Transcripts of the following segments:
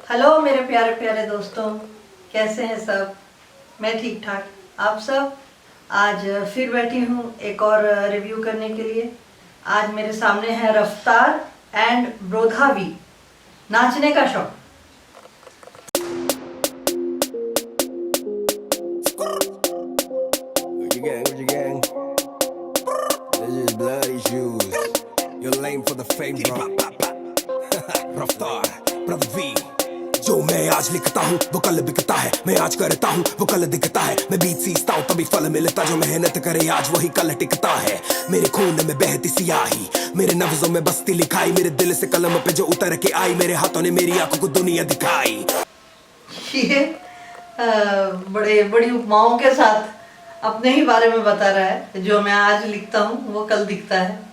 Hello मेरे प्यारे प्यारे दोस्तों, कैसे हैं सब। मैं ठीक ठाक, आप सब। आज फिर बैठी हूँ एक और रिव्यू करने के लिए। आज मेरे सामने है रफ्तार एंड ब्रोधावी, नाचने का शौक। With your gang, this is bloody shoes. You're lame for the fame, bro. रफ्तार, पृथ्वी। जो मैं आज लिखता हूँ वो कल बिकता है, मैं आज करता हूँ वो कल दिखता है, मैं बीज सींचता हूँ तभी फल मिलता, जो मेहनत करे आज वही कल टिकता है। मेरे खून में बहती सियाही, मेरे नफ्जों में बसती लिखाई, मेरे दिल से कलम पे जो उतर के आई, मेरे हाथों ने मेरी आंखों को दुनिया दिखाई। ये बड़े बड़ी उपमाओं के साथ अपने ही बारे में बता रहा है। जो मैं आज लिखता हूँ वो कल दिखता है।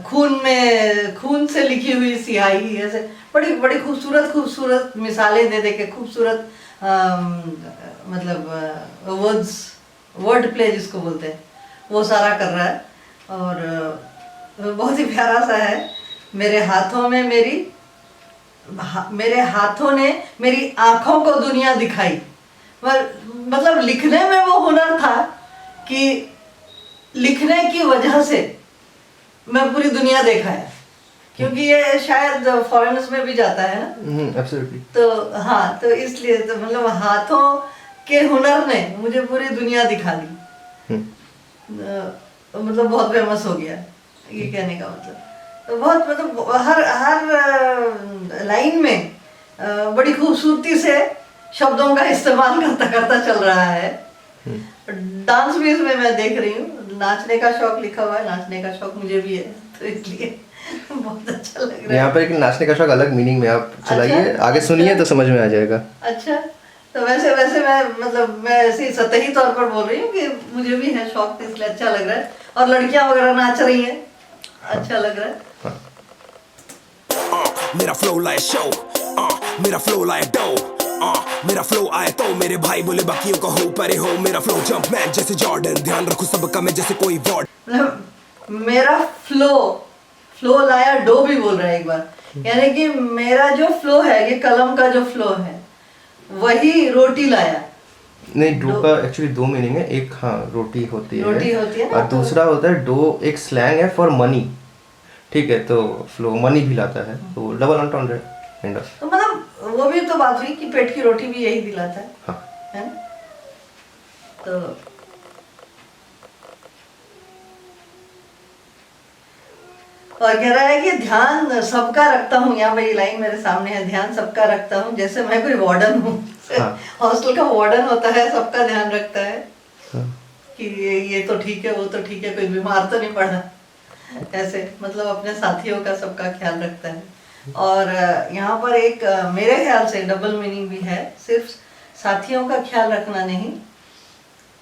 खून से लिखी हुई स्याही, ऐसे बड़ी बड़ी खूबसूरत मिसालें दे दे के खूबसूरत मतलब वर्ड प्ले जिसको बोलते हैं, वो सारा कर रहा है। और बहुत ही प्यारा सा है। मेरे हाथों ने मेरी आंखों को दुनिया दिखाई। मतलब लिखने में वो हुनर था कि लिखने की वजह से मैं पूरी दुनिया देखा है, क्योंकि ये शायद फॉरेनर्स में भी जाता है ना। एब्सोल्युटली। तो हाँ, तो इसलिए तो मतलब हाथों के हुनर ने मुझे पूरी दुनिया दिखा दी। मतलब बहुत फेमस हो गया ये कहने का मतलब। तो बहुत मतलब हर लाइन में बड़ी खूबसूरती से शब्दों का इस्तेमाल करता करता चल रहा है। डांस भी इसमें मैं देख रही हूँ। नाचने का शौक लिखा हुआ है, नाचने का शौक मुझे भी है, तो इसलिए बहुत अच्छा लग रहा है। यहाँ पर एक नाचने का शौक अलग मीनिंग में आप चलाइए। अच्छा, आगे सुनिए तो समझ में आ जाएगा। अच्छा, तो वैसे मैं ऐसे ही सतही तौर पर बोल रही हूँ कि मुझे भी है शौक, तो इसलिए अच्छा लग रहा है। और लड़कियां वगैरह नाच रही हैं, अच्छा लग रहा है। मेरा फ्लो लाए शो, मेरा फ्लो लाए डो, मेरा फ्लो आए तो मेरे भाई बोले बाकियों को हो परे हो, मेरा फ्लो जंप मैन जैसे जॉर्डन, ध्यान रखो सबका मैं जैसे कोई वॉर्ड। मेरा फ्लो लाया डो भी बोल रहा है एक बार, यानी कि मेरा जो फ्लो है, ये कलम का जो फ्लो है, वही रोटी लाया। नहीं, डो का एक्चुअली दो मीनिंग है। एक हाँ रोटी होती है ना, और दूसरा होता है डो एक स्लैंग है फॉर मनी। ठीक है, तो फ्लो मनी भी लाता है, तो डबल एंटोंड काइंड ऑफ। तो मतलब वो भी तो बात हुई कि पेट की रोटी भी यही दिलाता है। हाँ। है ना? तो और कह रहा है कि ध्यान सबका रखता हूँ। यहाँ भाई लाइन मेरे सामने है, ध्यान सबका रखता हूँ जैसे मैं कोई वार्डन हूँ। हॉस्टल का वार्डन होता है, सबका ध्यान रखता है। हाँ। कि ये तो ठीक है, वो तो ठीक है, कोई बीमार तो नहीं पड़ा, ऐसे मतलब अपने साथियों का सबका ख्याल रखता है। और यहाँ पर एक मेरे ख्याल से डबल मीनिंग भी है। सिर्फ साथियों का ख्याल रखना नहीं,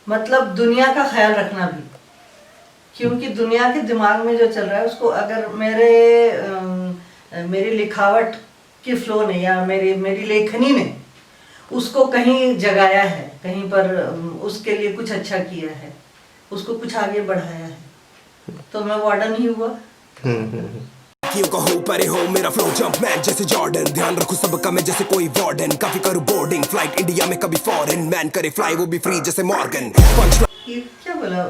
मतलब दुनिया का ख्याल रखना भी। क्योंकि दुनिया के दिमाग में जो चल रहा है उसको अगर मेरी लिखावट की फ्लो ने या मेरी लेखनी ने उसको कहीं जगाया है, कहीं पर उसके लिए कुछ अच्छा किया है, उसको कुछ आगे बढ़ाया है, तो मैं वार्डन ही हुआ। क्यों को हो परे हो, मेरा फ्लो जंप मैन जैसे जॉर्डन, ध्यान रखो सबका मैं जैसे कोई वार्डन, काफी करूँ बोर्डिंग फ्लाइट इंडिया में कभी फॉरेन, मैन करे फ्लाई वो भी फ्री जैसे मॉर्गन। ये क्या बोला?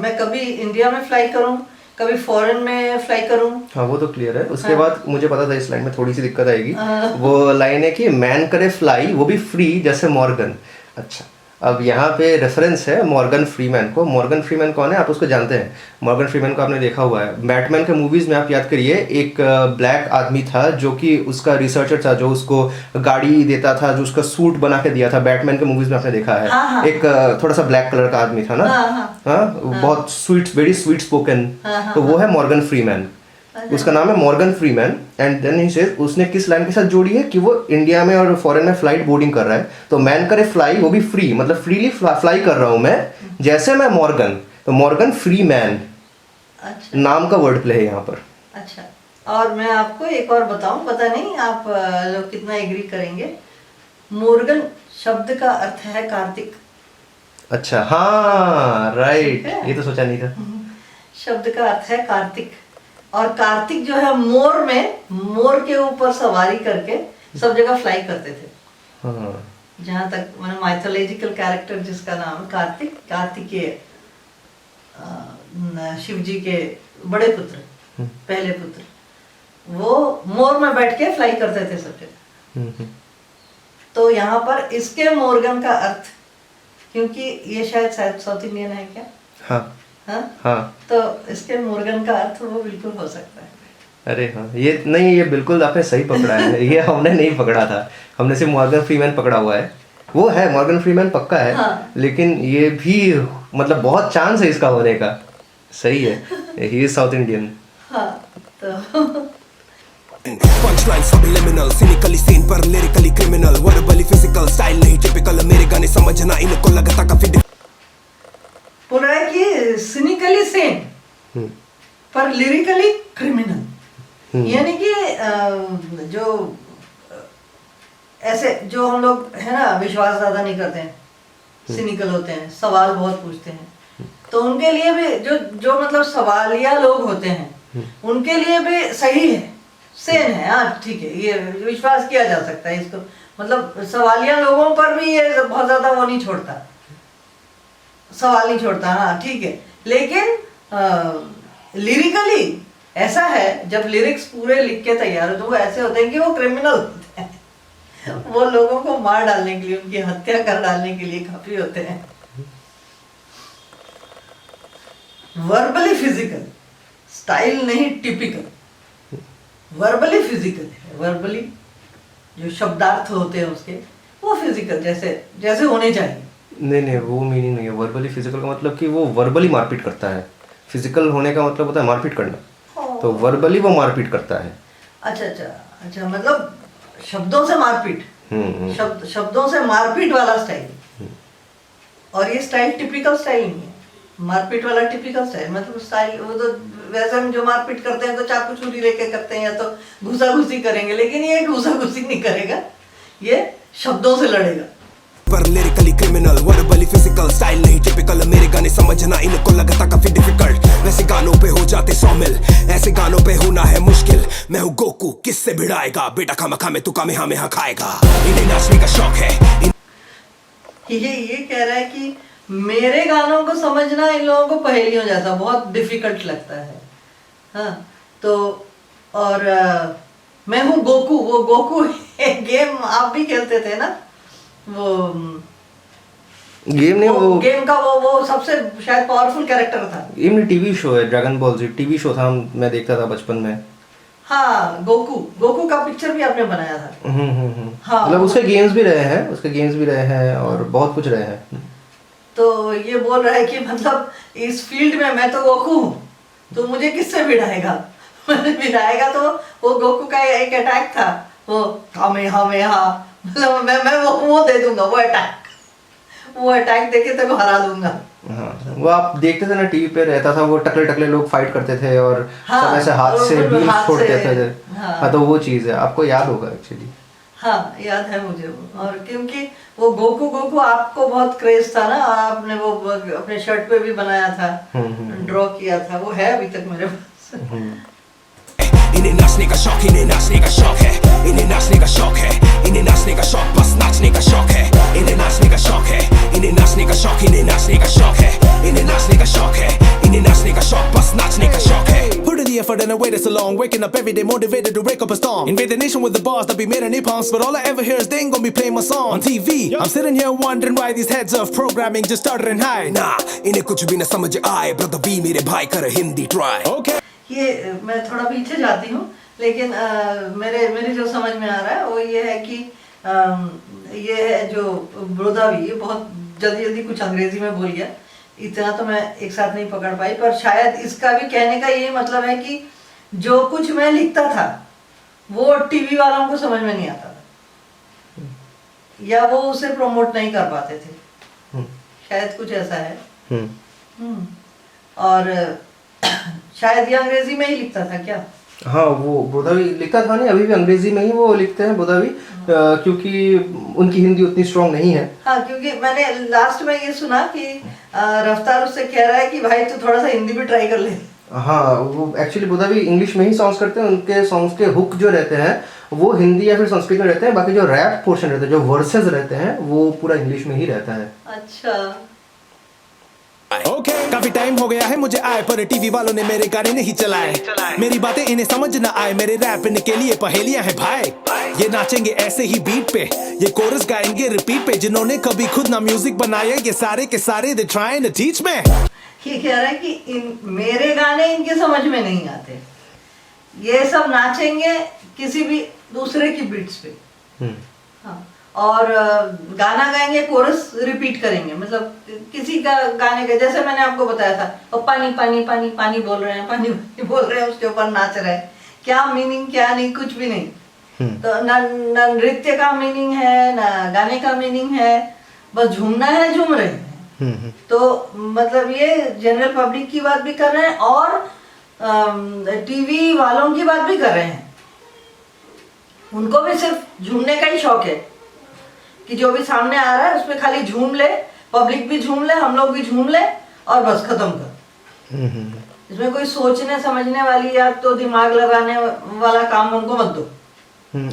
मैं कभी इंडिया में फ्लाई करूं, कभी फॉरेन में फ्लाई करूं। हाँ, वो तो क्लियर है। उसके बाद मुझे पता था इस लाइन में थोड़ी सी दिक्कत आएगी। वो लाइन है कि मैन करे फ्लाई वो भी फ्री जैसे मॉर्गन। अच्छा, अब यहाँ पे रेफरेंस है मॉर्गन फ्रीमैन को। मॉर्गन फ्रीमैन कौन है, आप उसको जानते हैं। मॉर्गन फ्रीमैन को आपने देखा हुआ है बैटमैन के मूवीज में। आप याद करिए, एक ब्लैक आदमी था जो कि उसका रिसर्चर था, जो उसको गाड़ी देता था, जो उसका सूट बना के दिया था। बैटमैन के मूवीज में आपने देखा है। हाँ। एक थोड़ा सा ब्लैक कलर का आदमी था ना। हाँ, बहुत स्वीट, वेरी स्वीट स्पोकन। तो वो है मॉर्गन फ्रीमैन। उसका नाम है Morgan Freeman. And then he says, उसने किस लाइन के साथ जोड़ी है कि वो इंडिया में और फॉरेन में फ्लाइट बोर्डिंग कर रहा है, तो मैन करे फ्लाई वो भी फ्री, मतलब फ्रीली फ्लाई कर रहा हूं मैं जैसे मैं मॉर्गन, तो मॉर्गन फ्री मैन। अच्छा, नाम का वर्ड प्ले है यहाँ पर। अच्छा, और मैं आपको एक और बताऊं, पता नहीं आप लोग कितना एग्री करेंगे। मॉर्गन शब्द का अर्थ है कार्तिक। अच्छा, हाँ राइट, ये तो सोचा नहीं था। शब्द का अर्थ है कार्तिक। और कार्तिक जो है मोर के ऊपर सवारी करके सब जगह फ्लाई करते थे। हाँ जहाँ तक मैंने माइथोलॉजिकल कैरेक्टर जिसका नाम है कार्तिकेय, शिव जी के बड़े पुत्र, पहले पुत्र, वो मोर में बैठ के फ्लाई करते थे सब जगह। तो यहाँ पर इसके मोरगन का अर्थ, क्योंकि ये शायद साउथ इंडियन है क्या? हाँ हाँ हाँ। तो इसके मोरगन का अर्थ वो बिल्कुल हो सकता है। अरे हाँ, ये नहीं, ये बिल्कुल आपने सही पकड़ा है। ये हमने नहीं पकड़ा था, हमने सिर्फ मॉर्गन फ्रीमैन पकड़ा हुआ है। वो है मॉर्गन फ्रीमैन पक्का है। हाँ। लेकिन ये भी मतलब बहुत चांस है इसका होने का। सही है, ही इज साउथ इंडियन। हाँ तो पंचलाइन subliminal, cynically seen पर lyrically criminal, verbally physical, style नहीं typical, मेरे गाने समझना इनको लगता काफी बोल रहा है कि सिनिकली सेम पर लिरिकली क्रिमिनल। यानी कि जो ऐसे जो हम लोग है ना विश्वास ज्यादा नहीं करते हैं, सिनिकल होते हैं, सवाल बहुत पूछते हैं, तो उनके लिए भी जो मतलब सवालिया लोग होते हैं उनके लिए भी सही है, सेम है। हाँ ठीक है, ये विश्वास किया जा सकता है इसको। मतलब सवालिया लोगों पर भी ये बहुत ज्यादा वो नहीं छोड़ता, सवाल नहीं छोड़ता। हाँ ठीक है, लेकिन लिरिकली ऐसा है, जब लिरिक्स पूरे लिख के तैयार हो तो वो ऐसे होते हैं कि वो क्रिमिनल होते हैं। वो लोगों को मार डालने के लिए, उनकी हत्या कर डालने के लिए काफी होते हैं। वर्बली फिजिकल, स्टाइल नहीं टिपिकल, वर्बली फिजिकल है। वर्बली जो शब्दार्थ होते हैं उसके, वो फिजिकल जैसे जैसे होने चाहिए। नहीं, वो मीनिंग नहीं है। वर्बली फिजिकल का मतलब कि वो वर्बली मारपीट करता है। फिजिकल होने का मतलब होता है मारपीट करना, तो वर्बली वो मारपीट करता है। अच्छा, मतलब शब्दों से मारपीट, शब्दों से मारपीट वाला स्टाइल। और ये स्टाइल टिपिकल स्टाइल नहीं है, मारपीट वाला टिपिकल स्टाइल। मतलब स्टाइल वो तो वैसे हम जो मारपीट करते हैं तो चाकू छुरी लेके करते हैं या तो घुसा घुसी करेंगे, लेकिन ये घुसा घुसी नहीं करेगा, ये शब्दों से लड़ेगा। पर lyrically criminal, verbally physical, style नहीं टिपिकल, मेरे गाने समझना इनको लगता काफी डिफिकल्ट। वैसे गानों पे हो जाते 100 मिल, ऐसे गानों पे होना है मुश्किल। मैं हूँ गोकू, किससे भिड़ाएगा बेटा, खामा में तू कामेहामेहा खाएगा। इन्हें नाचने का शौक है। ये कह रहा है कि मेरे गानों को समझना इन लोगों को पहेलियों जैसा बहुत डिफिकल्ट लगता है। हाँ तो और मैं हूँ गोकू, वो गोकू गेम आप भी खेलते थे ना, वो गेम नहीं, वो गेम का वो सबसे शायद पावरफुल कैरेक्टर था। गेम नहीं, टीवी शो है, ड्रैगन बॉल जी टीवी शो था, मैं देखता था बचपन में। हाँ गोकू का पिक्चर भी आपने बनाया था। हाँ मतलब उसके गेम्स भी रहे हैं और बहुत कुछ रहे हैं। तो ये बोल रहा है कि मतलब इस फील्ड में मैं तो गोकू हूँ, तो मुझे किससे भिड़ाएगा? भिड़ाएगा तो वो गोकू का एक अटैक था, वो कामेहामेहा, मतलब मैं वो दे दूंगा, वो अटैक देके तेरे को हरा दूंगा। हाँ, वो आप देखते थे ना टीवी पे रहता था, वो टकले लोग फाइट करते थे और सब ऐसे हाथ से बीम्स छोड़ते थे। हाँ तो वो चीज़ है, आपको याद होगा एक्चुअली। हाँ याद है मुझे वो, और क्योंकि वो गोकू आपको बहुत क्रेज था ना, आपने वो अपने शर्ट पे भी बनाया था, ड्रॉ किया था, वो है अभी तक मेरे पास। इन्हें नाचने का शौक, इन्हें नाचने का शौक है, इन्हें नाचने का शौक है, इन्हें नाचने का शौक, बस नाचने का शौक है, इन्हें नाचने का शौक है, इन्हें नाचने का शौक, इन्हें नाचने का शौक है, इन्हें नाचने का शौक है, इन्हें नाचने का शौक, बस नाचने का शौक है। Put in the effort and I waited so long, waking up every day motivated to break up a storm. Invade the nation with the bars that be made in pumps, but all I ever hear is they ain't gonna be playing my song on TV. I'm sitting here wondering why these heads of programming just started in high. Nah, इन्हें कुछ भी न समझ आए, brother V मेरे भाई कर Hindi try. Okay. ये मैं थोड़ा पीछे जाती हूँ, लेकिन मेरे जो समझ में आ रहा है वो ये है कि ये है जो ब्रोदावी, ये बहुत जल्दी कुछ अंग्रेजी में बोल गया, इतना तो मैं एक साथ नहीं पकड़ पाई, पर शायद इसका भी कहने का ये मतलब है कि जो कुछ मैं लिखता था वो टीवी वालों को समझ में नहीं आता था, या वो उसे प्रमोट नहीं कर पाते थे, शायद कुछ ऐसा है। और शायद ये अंग्रेजी में ही लिखता था क्या? हाँ, वो बोधावी लिखता था नहीं, अभी भी अंग्रेजी में ही वो लिखते हैं बोधावी, क्योंकि उनकी हिंदी उतनी स्ट्रांग नहीं है। हाँ, क्योंकि मैंने लास्ट में ये सुना कि रफ्तार उससे कह रहा है कि भाई तू थोड़ा सा हिंदी भी ट्राई कर ले। हाँ, वो एक्चुअली बुधा भी इंग्लिश में ही सॉन्ग्स करते हैं, उनके सॉन्ग्स के हुक जो रहते हैं वो हिंदी या फिर संस्कृत में रहते हैं, बाकी जो रैप पोर्शन रहता है, जो वर्सेस रहते हैं वो पूरा इंग्लिश में ही रहता है। अच्छा। ओके काफी टाइम हो गया है मुझे आए, पर टीवी वालों ने मेरे गाने नहीं चलाए। मेरी बातें इन्हें समझ ना आए, मेरे रैप इनके लिए पहेलियां हैं भाई। ये नाचेंगे ऐसे ही बीट पे, ये कोरस गाएंगे रिपीट पे, जिन्होंने कभी खुद ना म्यूजिक बनाया ये सारे के सारे they trying to teach me. ये कह रहा है कि मेरे गाने इनके समझ में नहीं आते, ये सब नाचेंगे किसी भी दूसरे की बीट्स पे। हाँ, और गाना गाएंगे, कोरस रिपीट करेंगे, मतलब किसी का गाने का, जैसे मैंने आपको बताया था, और पानी पानी पानी पानी बोल रहे हैं, पानी पानी बोल रहे हैं, उसके ऊपर नाच रहे हैं, क्या मीनिंग क्या नहीं, कुछ भी नहीं। तो ना नृत्य का मीनिंग है ना गाने का मीनिंग है, बस झूमना है, झूम रहे हैं। तो मतलब ये जनरल पब्लिक की बात भी कर रहे हैं और टीवी वालों की बात भी कर रहे हैं। उनको भी सिर्फ झूमने का ही शौक है कि जो भी सामने आ रहा है उस पर खाली झूम ले, पब्लिक भी झूम ले, हम लोग भी झूम ले और बस खत्म कर। इसमें कोई सोचने समझने वाली या तो दिमाग लगाने वाला काम उनको मत दो।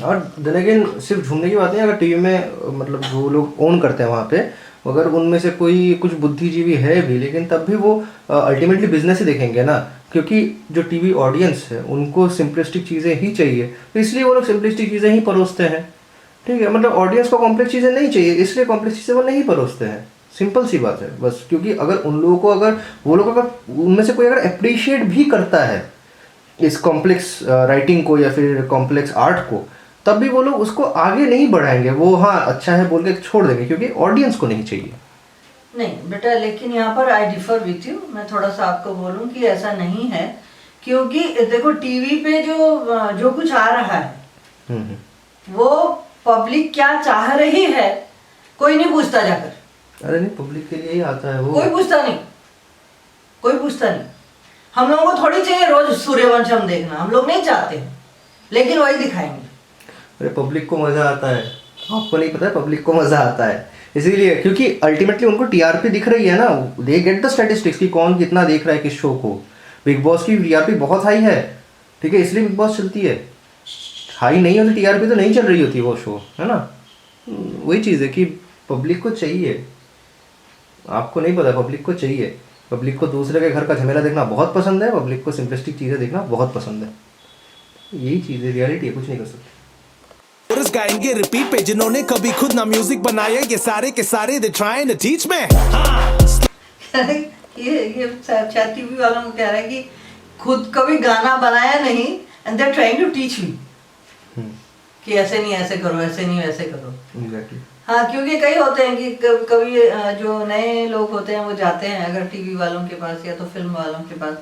और देन अगेन सिर्फ झूमने की बात नहीं, अगर टीवी में मतलब जो लोग ओन करते हैं वहाँ पे, अगर उनमें से कोई कुछ बुद्धिजीवी है भी, लेकिन तब भी वो अल्टीमेटली बिजनेस ही देखेंगे ना, क्योंकि जो टीवी ऑडियंस है उनको सिंपलिस्टिक चीज़ें ही चाहिए, तो इसलिए वो लोग सिंपलिस्टिक चीज़ें ही परोसते हैं। ठीक है, मतलब ऑडियंस को कॉम्प्लेक्स चीज़ें नहीं चाहिए, इसलिए कॉम्प्लेक्स चीज़ें वो नहीं परोसते हैं। सिंपल सी बात है बस, क्योंकि अगर उन लोगों को, अगर वो लोग, अगर उनमें से कोई अगर अप्रिशिएट भी करता है इस कॉम्प्लेक्स राइटिंग को या फिर कॉम्प्लेक्स आर्ट को, तब भी वो लोग उसको आगे नहीं बढ़ाएंगे, वो हाँ अच्छा है बोल के छोड़ देंगे, क्योंकि ऑडियंस को नहीं चाहिए। नहीं बेटा, लेकिन यहाँ पर आई डिफर विथ यू, मैं थोड़ा सा आपको बोलूँ कि ऐसा नहीं है, क्योंकि देखो टीवी पे जो कुछ आ रहा है वो पब्लिक क्या चाह रही है कोई नहीं पूछता जाकर। अरे नहीं, पब्लिक के लिए ही आता है वो, कोई पूछता नहीं, कोई पूछता नहीं। हम लोगों को थोड़ी चाहिए रोज सूर्यवंशम देखना, हम लोग नहीं चाहते हैं, लेकिन वही दिखाएंगे। अरे पब्लिक को मज़ा आता है, आपको नहीं पता है, पब्लिक को मज़ा आता है, इसीलिए, क्योंकि अल्टीमेटली उनको टीआरपी दिख रही है ना, दे गेट द स्टैटिस्टिक्स कि कौन कितना देख रहा है किस शो को। बिग बॉस की टीआरपी बहुत हाई है, ठीक है, इसलिए बिग बॉस चलती है। हाई नहीं होती टीआरपी तो नहीं चल रही होती वो शो, है ना। वही चीज़ है कि पब्लिक को चाहिए, आपको नहीं पता, पब्लिक को चाहिए। पब्लिक को दूसरे के घर का झमेला देखना बहुत पसंद है, पब्लिक को सिंपलिस्टिक चीज़ें देखना बहुत पसंद है। यही चीज़ है, रियलिटी है, कुछ नहीं कर सकते। कोरस गाएंगे रिपीट पे, जिन्होंने कभी खुद ना म्यूजिक बनाया ये सारे के सारे they trying to teach me. ये शायद टीवी वालों को कह रहा है कि खुद कभी गाना बनाया नहीं and they are trying to teach me कि ऐसे नहीं ऐसे करो, ऐसे नहीं वैसे करो। Exactly. हाँ, क्योंकि कई होते हैं कि कभी जो नए लोग होते हैं वो जाते हैं अगर टीवी वालों के पास या तो फिल्म वालों के पास,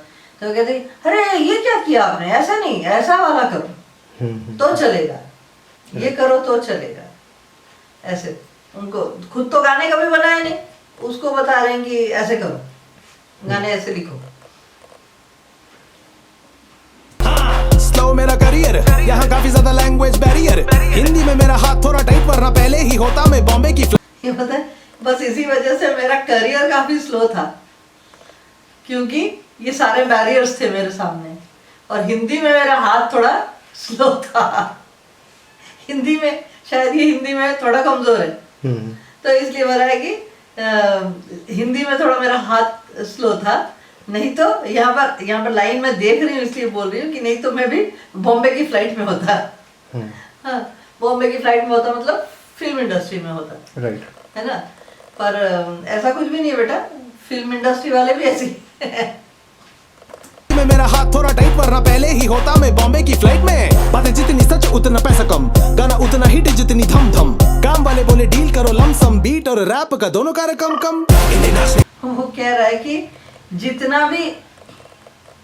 तो कहते हैं अरे ये क्या किया आपने, ऐसा नहीं, ऐसा वाला करो तो चलेगा, ये करो तो चलेगा। ऐसे उनको खुद तो गाने कभी बनाए नहीं, उसको बता रहे हैं कि ऐसे करो, गाने ऐसे लिखो। स्लो मेरा करियर, यहाँ काफी ज्यादा लैंग्वेज बैरियर, हिंदी में मेरा हाथ थोड़ा टाइट, वरना पहले ही होता मैं बॉम्बे की ये पता है, बस इसी वजह से मेरा करियर काफी स्लो था, क्योंकि ये सारे बैरियर्स थे मेरे सामने, और हिंदी में मेरा हाथ थोड़ा स्लो था। हिंदी में शायद ये हिंदी में थोड़ा कमजोर है, तो इसलिए बोला है कि हिंदी में थोड़ा मेरा हाथ स्लो था। नहीं तो यहाँ पर लाइन में देख रही हूँ इसलिए बोल रही हूँ कि नहीं तो मैं भी बॉम्बे की फ्लाइट में होता। हाँ, बॉम्बे की फ्लाइट में होता मतलब फिल्म इंडस्ट्री में होता, राइट, है ना। पर ऐसा कुछ भी नहीं है बेटा, फिल्म इंडस्ट्री वाले भी ऐसे में मेरा हाथ थोड़ा टाइट, वरना पहले ही होता मैं बॉम्बे की फ्लाइट में। बातें जितनी सच उतना पैसा कम, गाना उतना हिट जितनी धम धम, काम वाले बोले डील करो लमसम, बीट और रैप का दोनों कार्यक्रम कम। वो कह रहा है कि जितना भी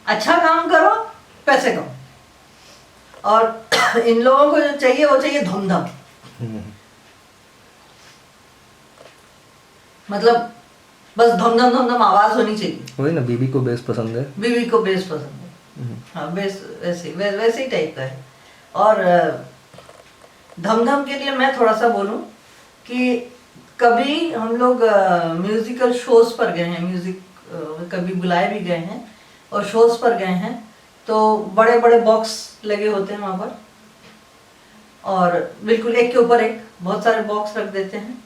अच्छा काम करो पैसे कम, और इन लोगों को जो चाहिए वो चाहिए धूमधाम। मतलब बस धमधम धमधम आवाज होनी चाहिए। वही ना, बीबी को बेस पसंद है, बीबी को बेस पसंद है। हाँ, बेस वैसे ही टाइप का है। और धमधम के लिए मैं थोड़ा सा बोलूं कि कभी हम लोग म्यूजिकल शोज पर गए हैं, म्यूजिक कभी बुलाए भी गए हैं, और शोज पर गए हैं तो बड़े बड़े बॉक्स लगे होते हैं वहाँ पर, और बिल्कुल एक के ऊपर एक बहुत सारे बॉक्स रख देते हैं,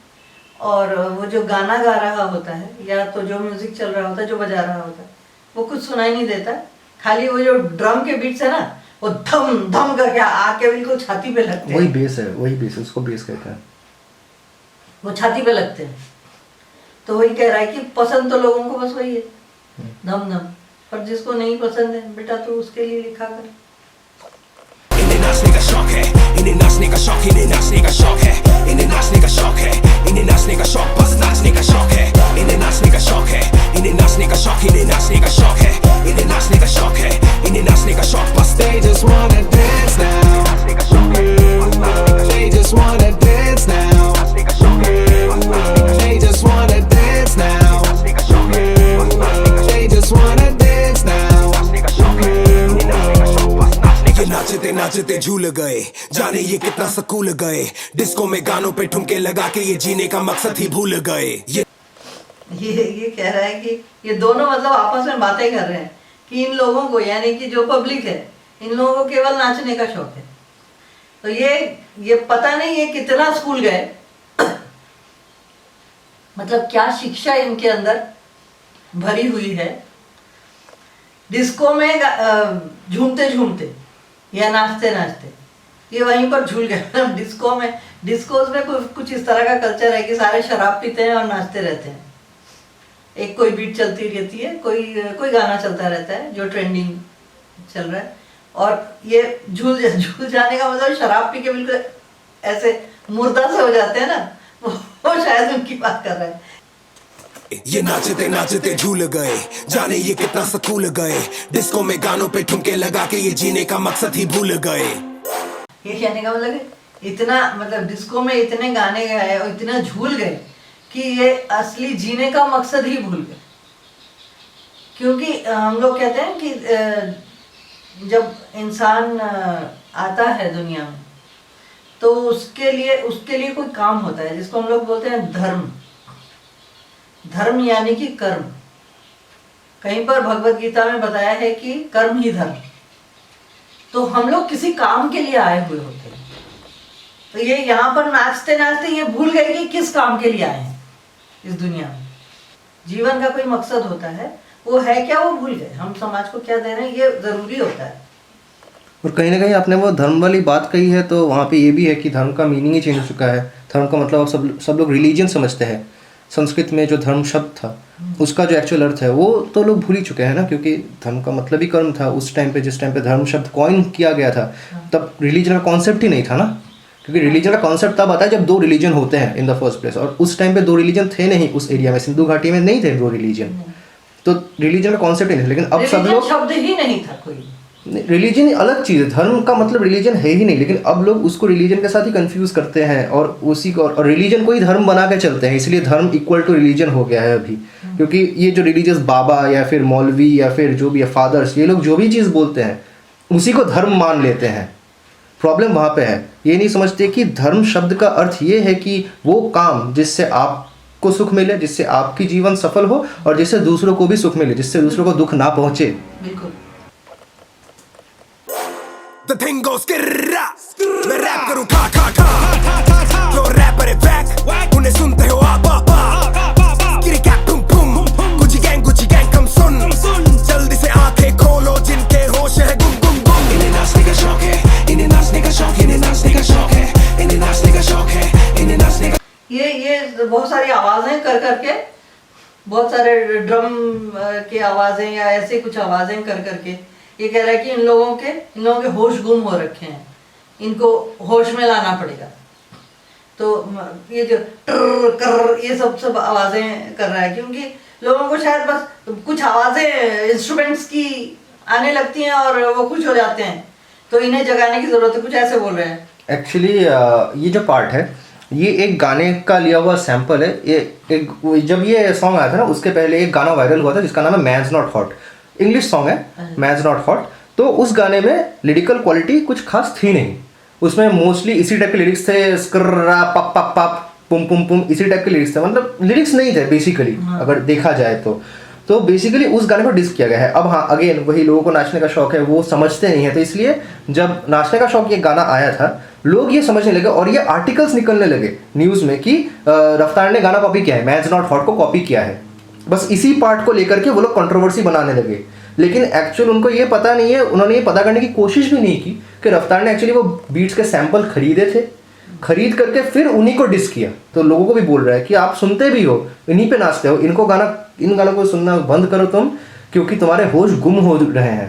और वो जो गाना गा रहा होता है या तो जो म्यूजिक चल रहा होता है, जो बजा रहा होता है, वो कुछ सुनाई नहीं देता, खाली वो जो ड्रम के बीट्स है ना, वो धम धम करके आके बिल्कुल छाती पे लगते हैं। वही बेस है, उसको बेस कहते हैं। वो छाती पे लगते हैं। तो वही कह रहा है कि पसंद तो लोगों को बस वही है, धम धम, पर जिसको नहीं पसंद है बेटा तो उसके लिए लिखा कर। इन्हें नाचने का शौक है, इन्हें नाचने का शौक, इन्हें नाचने का शौक है, इन्हें नाचने का शौक है, इन्हें नाचने का शौक, बस नाचने का शौक है, इन्हें नाचने का शौक है, इन्हें नाचने का शौक, इन्हें नाचने का शौक है, इन्हें नाचने का शौक है, इन्हें नाचने का शौक, बस they just wanna dance now, नाचने का शौक है, बस नाचने का शौक, they just wanna dance now, नाचने का शौक है, बस नाचने का शौक, they just wanna dance now, नाचने का शौक है, बस नाचने का शौक, they just wanna dance now, नाचने का शौक है, इन्हें नाचने का शौक, बस नाचने का शौक। नाचते नाचते झूल गए, जाने ये कितना सकूल गए, डिस्को में गानों पे ठुमके लगा के ये जीने का मकसद ही भूल गए। ये कह रहा है कि ये दोनों मतलब आपस में बातें कर रहे हैं कि इन लोगों को, यानी कि जो पब्लिक है, इन लोगों को केवल नाचने का शौक है। तो ये पता नहीं ये कितना स्कूल गए, मतलब क्या शिक्षा इनके अंदर भरी हुई है। डिस्को में झूमते झूमते या नाचते नाचते ये वहीं पर झूल गए। डिस्कोस में कुछ इस तरह का कल्चर है कि सारे शराब पीते हैं और नाचते रहते हैं। एक कोई बीट चलती रहती है, कोई गाना चलता रहता है जो ट्रेंडिंग चल रहा है, और ये झूल जाने का मतलब शराब पी के बिल्कुल ऐसे मुर्दा से हो जाते हैं ना, वो शायद उनकी बात कर रहा है। ये नाचते नाचते झूल गए, जाने ये कितना सकूल गए, डिस्को में गानों पे ठुमके लगा के ये जीने का मकसद ही भूल गए। ये कहने का मतलब इतना, मतलब डिस्को में इतने गाने गाए और इतना झूल गए कि ये असली जीने का मकसद ही भूल गए। क्योंकि हम लोग कहते हैं कि जब इंसान आता है दुनिया में तो उसके लिए कोई काम होता है जिसको हम लोग बोलते हैं धर्म। धर्म यानी कि कर्म। कहीं पर भगवत गीता में बताया है कि कर्म ही धर्म। तो हम लोग किसी काम के लिए आए हुए होते हैं। तो ये यहाँ पर नाचते नाचते ये भूल गए कि किस काम के लिए आए हैं इस दुनिया में। जीवन का कोई मकसद होता है, वो है क्या, वो भूल गए। हम समाज को क्या दे रहे हैं ये जरूरी होता है। और कहीं ना कहीं आपने वो धर्म वाली बात कही है, तो वहाँ पे ये भी है कि धर्म का मीनिंग ही चेंज हो चुका है। धर्म का मतलब अब सब लोग रिलीजन समझते हैं। संस्कृत में जो धर्म शब्द था उसका जो एक्चुअल अर्थ है वो तो लोग भूल ही चुके हैं ना, क्योंकि धर्म का मतलब ही कर्म था। उस टाइम पे, जिस टाइम पे धर्म शब्द कॉइन किया गया था, तब रिलीजन का कॉन्सेप्ट ही नहीं था ना, क्योंकि रिलीजन का कॉन्सेप्ट तब आता है जब 2 रिलीजन होते हैं इन द फर्स्ट प्लेस। और उस टाइम पे 2 रिलीजन थे नहीं उस एरिया में, सिंधु घाटी में नहीं थे 2 रिलीजन, तो रिलीजन का कॉन्सेप्ट ही नहीं था। लेकिन अब सब लोग, शब्द ही नहीं था कोई। रिलीजन अलग चीज़ है, धर्म का मतलब रिलीजन है ही नहीं, लेकिन अब लोग उसको रिलीजन के साथ ही कंफ्यूज करते हैं और उसी को, और रिलीजन को ही धर्म बना के चलते हैं। इसलिए धर्म इक्वल टू रिलीजन हो गया है अभी। क्योंकि ये जो रिलीजियस बाबा या फिर मौलवी या फिर जो भी है फादर्स, ये लोग जो भी चीज़ बोलते हैं उसी को धर्म मान लेते हैं। प्रॉब्लम वहाँ पे है, ये नहीं समझते कि धर्म शब्द का अर्थ ये है कि वो काम जिससे आपको सुख मिले, जिससे आपकी जीवन सफल हो और जिससे दूसरों को भी सुख मिले, जिससे दूसरों को दुख ना पहुँचे। बिल्कुल। The thing goes skirra, मैं रैप करूँ खा खा खा, जो रैपर है वैक, उन्हें सुनते हो आप किरी कैट तुम तुम, गुची गैंग कम सुन, जल्दी से आंखें खोलो जिनके होश है गुम गुम गुम। इन्हें नाचने का शौक है, इन्हें नाचने का शौक, इन्हें नाचने का शौक है, इन्हें नाचने का शौक है, इन्हें नाचने का। ये बहुत सारी आवाजें कर करके, बहुत सारे ड्रम की आवाजें या ऐसे कुछ आवाजें कर करके ये कह रहा है कि इन लोगों के होश गुम हो रखे हैं, इनको होश में लाना पड़ेगा। तो ये जो ट्र कर ये सब आवाजें कर रहा है, क्योंकि लोगों को शायद बस कुछ आवाजें इंस्ट्रूमेंट्स की आने लगती हैं और वो खुश हो जाते हैं, तो इन्हें जगाने की जरूरत है, कुछ ऐसे बोल रहे हैं। एक्चुअली ये जो पार्ट है ये एक गाने का लिया हुआ सैंपल है। जब ये सॉन्ग आया था ना, उसके पहले एक गाना वायरल हुआ था जिसका नाम है man's not hot. English song है मैन्स नॉट हॉट। तो उस गाने में लिरिकल क्वालिटी कुछ खास थी नहीं, उसमें मोस्टली इसी टाइप के लिरिक्स थे, स्कर्रा पप पप पप पुम पुम पुम, इसी टाइप के लिरिक्स थे। मतलब लिरिक्स नहीं थे बेसिकली अगर देखा जाए तो तो बेसिकली उस गाने को डिस्क किया गया है। अब हाँ, अगेन वही, लोगों को नाचने का शौक है, वो समझते नहीं है, तो इसलिए जब नाचने का शौक ये गाना आया था, लोग ये समझने लगे और ये आर्टिकल्स निकलने लगे न्यूज़ में कि रफ्तार ने गाना कॉपी किया है, मैच नॉट हॉट को कॉपी किया है। बस इसी पार्ट को लेकर के वो लोग कंट्रोवर्सी बनाने लगे, लेकिन एक्चुअल उनको ये पता नहीं है, उन्होंने ये पता करने की कोशिश भी नहीं की कि रफ्तार ने एक्चुअली वो बीट्स के सैंपल खरीदे थे, खरीद करके फिर उन्हीं को डिस्क किया। तो लोगों को भी बोल रहा है कि आप सुनते भी हो, इन्हीं पे नाचते हो, इन गानों को सुनना बंद करो तुम, क्योंकि तुम्हारे होश गुम हो रहे हैं।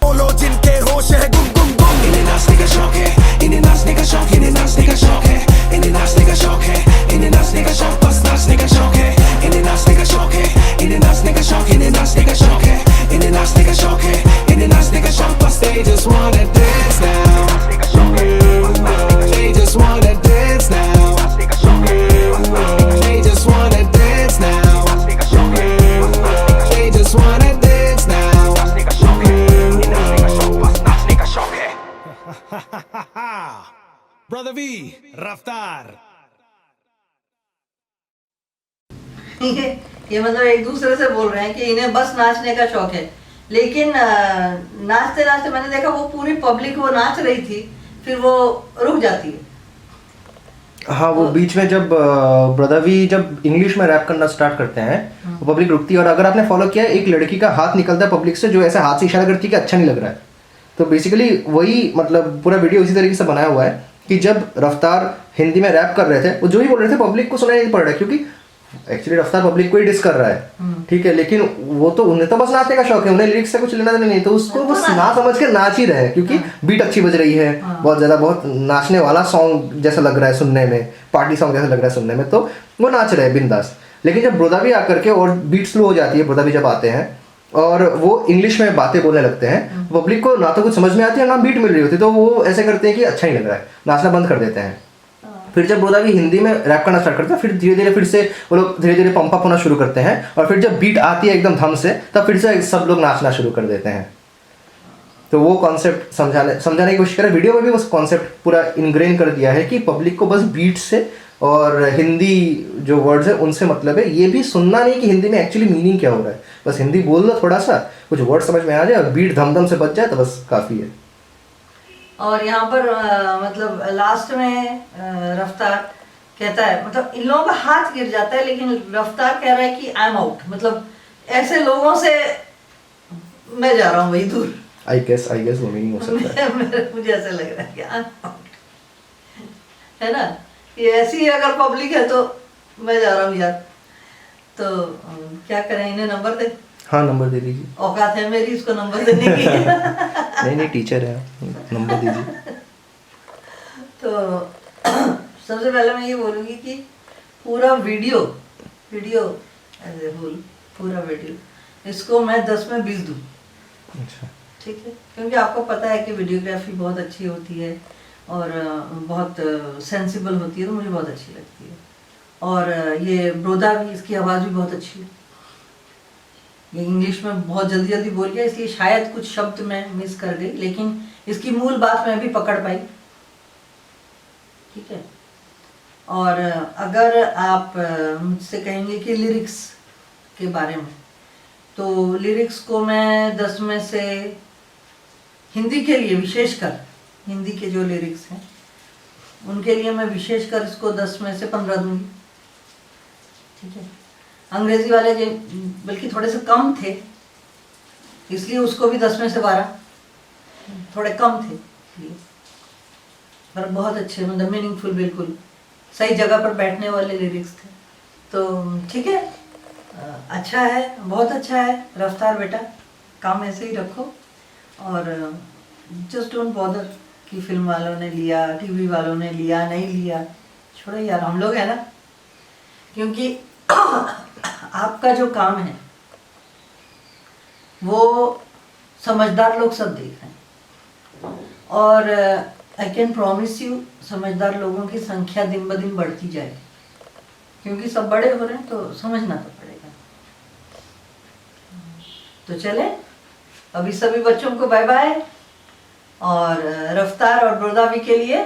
बोलो जिनके होश है गुम गुम गुम, इन्हें नाचने का शौक है, इन्हें नाचने का शौक, इन्हें नाचने का शौक है, इन्हें नाचने का शौक है, इन्हें नाचने का शौक, बस नाचने का शौक है, इन्हें नाचने का शौक है, इन्हें नाचने का शौक, इन्हें नाचने का शौक है, इन्हें नाचने का शौक है, इन्हें नाचने का शौक, बस they just wanna dance now, they just wanna dance now, they just wanna dance now, they just wanna dance now, Brother V, रफ्तार। ये मतलब एक दूसरे से बोल रहे हैं कि इन्हें बस नाचने का शौक है, लेकिन नाचते नाचते मैंने देखा वो पूरी पब्लिक वो नाच रही थी, फिर वो रुक जाती है। हाँ, वो बीच में जब ब्रदर वी जब इंग्लिश में रैप करना स्टार्ट करते हैं, वो पब्लिक रुकती है। और अगर आपने फॉलो किया, एक लड़की का हाथ निकलता है पब्लिक से, जो ऐसे हाथ से इशारा करती है कि अच्छा नहीं लग रहा है। तो बेसिकली वही, मतलब पूरा वीडियो इसी तरीके से बनाया हुआ है कि जब रफ्तार हिंदी में रैप कर रहे थे, वो जो भी बोल रहे थे पब्लिक को सुनाई नहीं पड़ रहा है, क्योंकि एक्चुअली रफ्तार पब्लिक को ही डिस कर रहा है, ठीक है, लेकिन वो तो, उन्हें तो बस नाचने का शौक है, उन्हें लिरिक्स से कुछ लेना देना नहीं, तो उसको बस ना समझ के नाच ही रहे हैं, क्योंकि बीट अच्छी बज रही है, बहुत ज़्यादा, बहुत नाचने वाला सॉन्ग जैसा लग रहा है सुनने में, पार्टी सॉन्ग जैसा लग रहा है सुनने में, तो वो नाच रहे हैं बिंदास। लेकिन जब ब्रोदाबी आकर के और बीट स्लो हो जाती है, ब्रोदाबी जब आते हैं और वो इंग्लिश में बातें बोलने लगते हैं, पब्लिक को ना तो कुछ समझ में आती है ना बीट मिल रही होती, तो वो ऐसे करते हैं कि अच्छा नहीं लग रहा है, नाचना बंद कर देते हैं। फिर जब ब्रोदाबी हिंदी में रैप करना स्टार्ट करते हैं, फिर धीरे धीरे फिर से वो लोग धीरे धीरे पंप अप होना शुरू करते हैं, और फिर जब बीट आती है एकदम धम से, तब फिर से सब लोग नाचना शुरू कर देते हैं। तो वो कॉन्सेप्ट समझाने की कोशिश करें, वीडियो में भी उस कॉन्सेप्ट पूरा इनग्रेन कर दिया है कि पब्लिक को बस बीट से और हिंदी जो वर्ड्स है उनसे मतलब है, ये भी सुनना नहीं कि हिंदी में एक्चुअली मीनिंग क्या हो रहा है, बस हिंदी बोल दो, थोड़ा सा कुछ वर्ड समझ में आ जाए और बीट धम धम से बच जाए तो बस काफ़ी है। और यहाँ पर मतलब लास्ट में रफ्तार कहता है, मतलब इन लोगों का हाथ गिर जाता है, लेकिन रफ्तार कह रहा है कि आई एम आउट, मतलब ऐसे लोगों से मैं जा रहा हूँ वही दूर। आई गेस वो मीनिंग हो सकता है। मुझे ऐसा लग रहा है कि आई एम आउट, है ना, ये ऐसी अगर पब्लिक है तो मैं जा रहा हूँ यार। तो क्या करें, इन्हें नंबर दे? हाँ, नंबर दे दीजिए। औकात है मेरी इसको नंबर देने की? नहीं टीचर है, नंबर दीजिए। तो सबसे पहले मैं ये बोलूँगी कि पूरा वीडियो एज ए होल, पूरा वीडियो इसको मैं 10 में 20 दूँ। अच्छा, ठीक है, क्योंकि आपको पता है कि वीडियोग्राफी बहुत अच्छी होती है और बहुत सेंसिबल होती है, तो मुझे बहुत अच्छी लगती है। और ये ब्रोदा भी, इसकी आवाज़ भी बहुत अच्छी है। ये इंग्लिश में बहुत जल्दी जल्दी बोल गया, इसलिए शायद कुछ शब्द मैं मिस कर गई, लेकिन इसकी मूल बात मैं भी पकड़ पाई। ठीक है, और अगर आप मुझसे कहेंगे कि लिरिक्स के बारे में, तो लिरिक्स को मैं 10 में से हिंदी के लिए, विशेषकर हिंदी के जो लिरिक्स हैं उनके लिए मैं विशेषकर इसको 10 में से 15 दूंगी। ठीक है, अंग्रेजी वाले जो बल्कि थोड़े से कम थे, इसलिए उसको भी 10 में से 12, थोड़े कम थे इसलिए, पर बहुत अच्छे, मतलब मीनिंगफुल, बिल्कुल सही जगह पर बैठने वाले लिरिक्स थे। तो ठीक है, अच्छा है, बहुत अच्छा है रफ्तार बेटा, काम ऐसे ही रखो, और जस्ट डोंट बॉदर कि फिल्म वालों ने लिया, टीवी वालों ने लिया, नहीं लिया, छोड़ो यार, हम लोग हैं ना। क्योंकि आपका जो काम है वो समझदार लोग सब देख रहे हैं, और आई कैन प्रॉमिस यू, समझदार लोगों की संख्या दिन ब दिन बढ़ती जाएगी, क्योंकि सब बड़े हो रहे हैं, तो समझना तो पड़ेगा। तो चले, अभी सभी बच्चों को बाय बाय, और रफ्तार और ब्रोदाबी के लिए